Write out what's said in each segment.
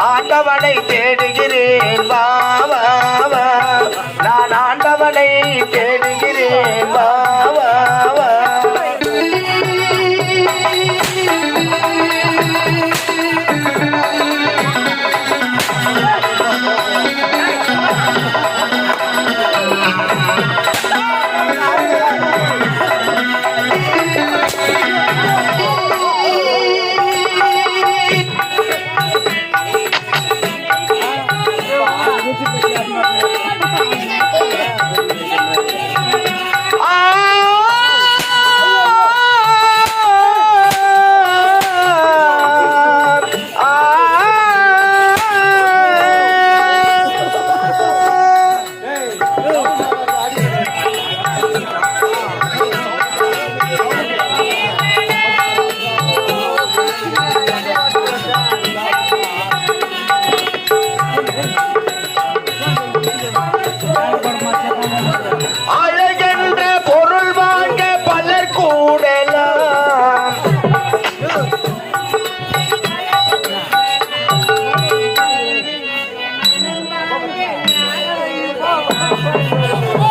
ஆண்டவனை தேடுகிறேன் வா வா வா, நான் ஆண்டவனை தேடுகிறேன் வா வா வா.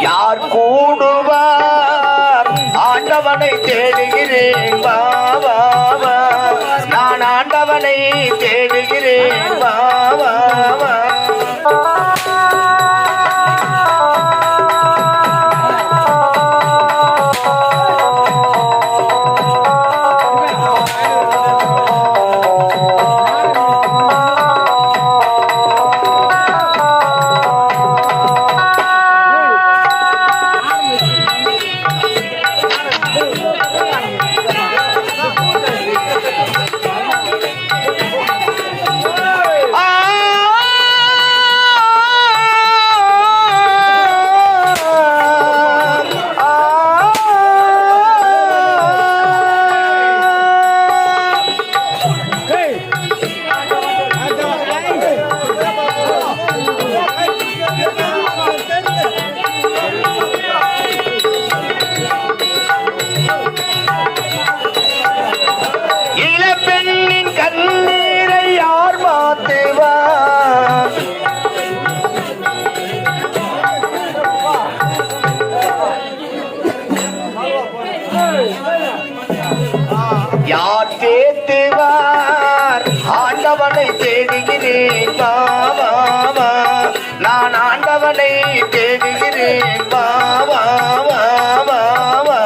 யார் கூடுவார் ஆண்டவனை தேடுகிறேன் வா வா வா, நான் ஆண்டவனை தேடுகிறேன் வா வா வா. யார் தேத்துவார் ஆண்டவனை தேடுகிறேன் வா வா வா, நான் ஆண்டவனை தேடுகிறேன் வா வா வா வா வா.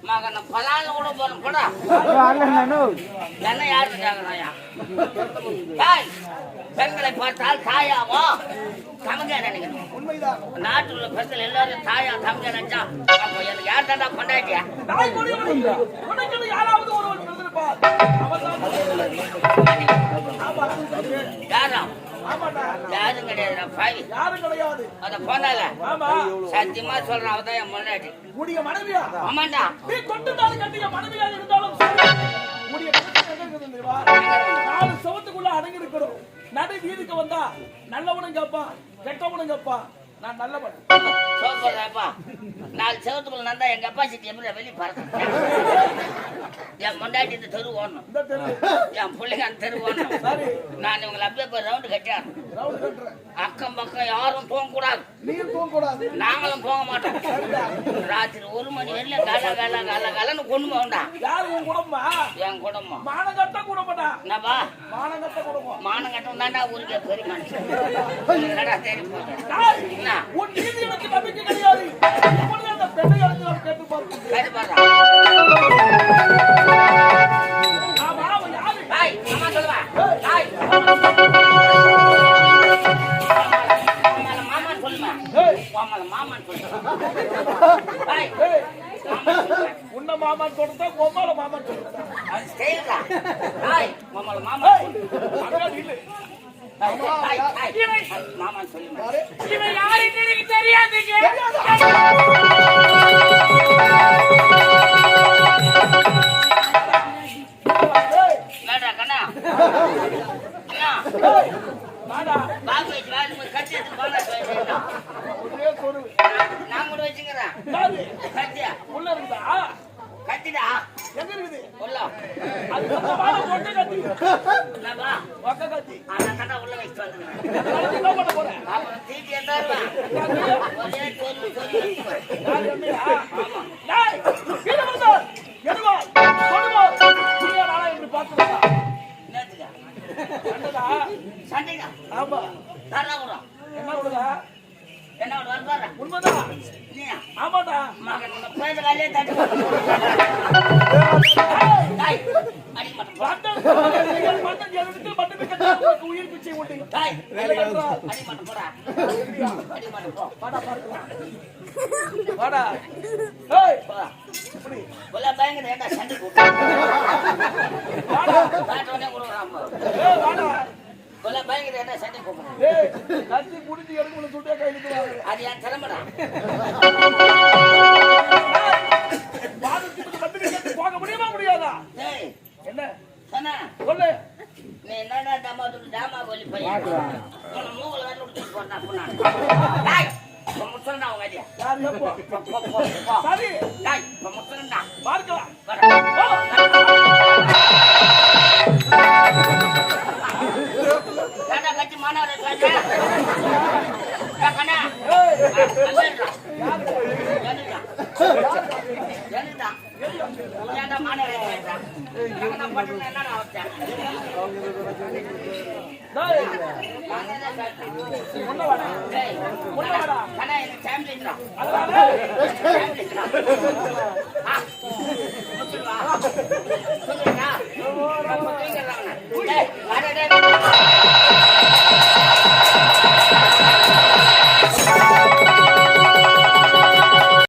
மகன பலால கூட போறோம் கூட என்ன யாரு கேக்குறாயா பெண்களை பார்த்தால் தாயாவோ தமங்க நினைக்கணும். உண்மைதான். நாட்டில் உள்ள பெண்கள் எல்லாரும் தாயா தமங்க நினைச்சா அப்ப எனக்கு யார் தாண்டா கொண்டாட்டியா யாராவது ஒருவர் பிறந்திருப்பார். யாரும் யாரும் கிடையாது. யாரும் கிடையாது. அத போனால ஆமா சத்தியமா சொல்றேன் அவதான் என் முன்னாடி உடைய மனைவியா? ஆமாண்டா. நீ கொண்டு நாள் கட்டிய மனைவியாக இருந்தாலும் உடைய நாலு சவத்துக்குள்ள அடங்கி இருக்கிறோம். நடு வீதிக்கு வந்தா நல்லவனும் கேப்பான் கெட்டவனும் கேப்பான். நான் நல்லவன் சோப்பா 4 செவத்துக்குள்ள நந்தா எங்க அப்பா சிட்டி எப்படி வெளியே பறக்க என் முன்னாடி இந்த தெரு ஓடணும், இந்த தெரு என் பிள்ளைங்க அந்த தெரு ஓடணும். சரி நான் இவங்களை அப்படியே போய் ரவுண்டு கட்டியாரு. ரவுண்ட் கட்டுறேன். அக்கம் பக்கம் யாரும் தூங்க கூடாது, நீயும் தூங்க கூடாது. நாங்களும் போக மாட்டோம். ராத்திரி 1 மணி வரையில கல கல கல கலன்னு கொண்டு போண்டா. யாரு உன் குடும்பம்? என் குடும்பம் மானங்கட்ட குடும்பம்டா. என்னப்பா மானங்கட்ட குடும்பம். மானம் கட்டம் தாண்டா ஊருக்கே பெரிய மனுஷன் தெரியும் போது உன் நீதி எனக்கு நம்பிக்கை கிடையாது. எப்பொழுது அந்த பெண்ணை எடுத்து நான் கேட்டு பார்ப்போம். சரி பாரு. ஆமா அவன் யாரு? ஹாய் அம்மா சொல்லுவா. ஹாய் மாமான்னு சொல்லுமா. மாமான்னு சொல்லுவா. ஹாய் உன்ன மாமான் சொல்றதா கோமால மாமான் சொல்றதா? அது ஸ்டைல்டா. ஹாய் மாமா அங்க இல்ல. மாமான்னு சொல்லுமா. இவன் யாருன்னு எனக்கு தெரியாதுங்க. வேடா கண்ணா அண்ணா வாடா பாபு வேலை கட்டி எடுத்து போனா ஒரே சொரு. நான் கூட வச்சுக்கிறேன். யாரு? கட்டியா உள்ள இருந்தா கட்டிடா எங்க இருக்குது? உள்ள அது வாட ஒட்ட கட்டி. என்னப்பா ஒட்ட கட்டி. அந்த கட்டா உள்ள வச்சுட்டு வந்துடுறேன். கட்டி என்ன பண்ண போற? அப்புறம் தீட்டி எந்தாருவேன் ஒரே சொல்லு யார் எம்மையா? டேய் கீழ வந்து எடுவா கொடுவா. நீங்க நாளை என்று பாத்துறா. என்னதுடா கண்டடா. சண்டைடா. ஆமா தரா வரும். என்ன விடுதா? என்ன ஒரு பாரு உண்மைதான். நீயா ஆமாடா. மகன் உன்னை போயது காலையே தட்டி தாய் அடி மாட்டேன் உயிர் பிச்சை உண்டு. தாய் அடி மாட்டேன் போடா அடி மாட்டேன் போ வாடா பார்க்கலாம். வாடா. ஏய் போ இப்படி கொல்ல பயங்கர ஏண்டா சண்டை கூட்டு வாடா. காட்டோனே கொடுக்குறான். ஏய் வாடா. கொல்ல பயங்கர ஏண்டா சண்டை கூப்பிடுறேன். ஏய் கத்தி குடிச்சு எடுத்து சுட்டியா கையில வாங்க. அது என் திறமைடா. பாதுகாப்பு வந்து போக முடியுமா முடியாதா? டேய் என்ன சொன்னா சொல்லு. நீ என்னடா டாமா ஒலி பையன் உன்னை மூகல வேலை விட்டு போறா பொண்ணா. டாய் இப்போ முச்சலண்டா உங்க ஐடியா. யார் எப்போ? போ சரி டாய் இப்போ முச்சலண்டா பார்க்கலாம். கடா கட்டி மானார காட்டா கண்ணா ஏய் அல்லடா யார்? என்னடா என்னடா என்னடா மானார காட்டா நான் பட்டன என்னடா ஆச்சா டேய் மானார காட்டா உள்ள வாடா. டேய் உள்ள வாடா. கண்ணா எனக்கு டைம் இல்லடா அதனால டைம் இல்லடா